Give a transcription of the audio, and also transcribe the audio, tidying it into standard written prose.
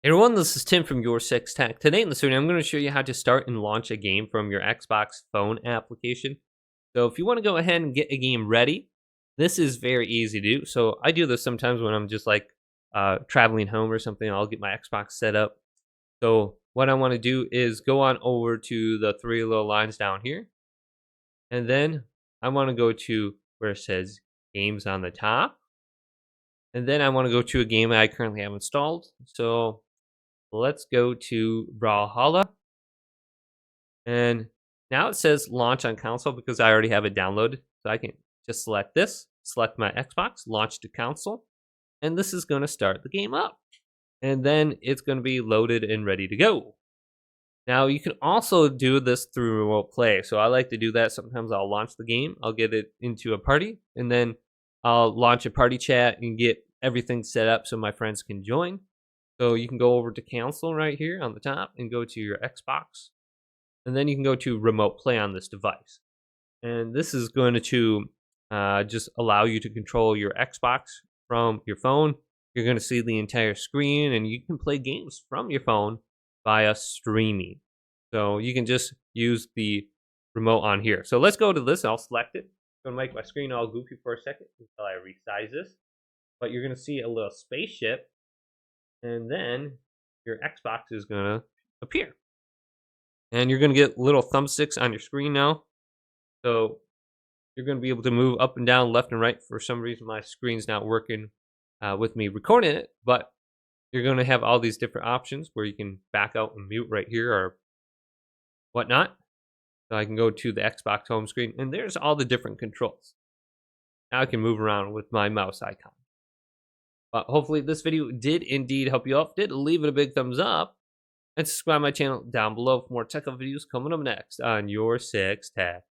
Hey everyone, this is Tim from Your Six Tech. Today in this video, I'm going to show you how to start and launch a game from your Xbox phone application. So if you want to go ahead and get a game ready, this is very easy to do. So I do this sometimes when I'm just like traveling home or something. I'll get my Xbox set up. So what I want to do is go on over to the three little lines down here. And then I want to go to where it says games on the top. And then I want to go to a game I currently have installed. So let's go to Brawlhalla. And now it says launch on console because I already have it downloaded. So I can just select this, select my Xbox, launch to console, and this is going to start the game up. And then it's going to be loaded and ready to go. Now you can also do this through remote play. So I like to do that. Sometimes I'll launch the game, I'll get it into a party, and then I'll launch a party chat and get everything set up so my friends can join. So you can go over to console right here on the top and go to your Xbox. And then you can go to remote play on this device. And this is going to just allow you to control your Xbox from your phone. You're going to see the entire screen and you can play games from your phone via streaming. So you can just use the remote on here. So let's go to this. I'll select it. I'm going to make my screen all goofy for a second until I resize this. But you're going to see a little spaceship. And then your Xbox is going to appear. And you're going to get little thumbsticks on your screen now. So you're going to be able to move up and down, left and right. For some reason, my screen's not working with me recording it. But you're going to have all these different options where you can back out and mute right here or whatnot. So I can go to the Xbox home screen. And there's all the different controls. Now I can move around with my mouse icon. But hopefully this video did indeed help you out. Did leave it a big thumbs up. And subscribe to my channel down below for more tech videos coming up next on Your Six Tech.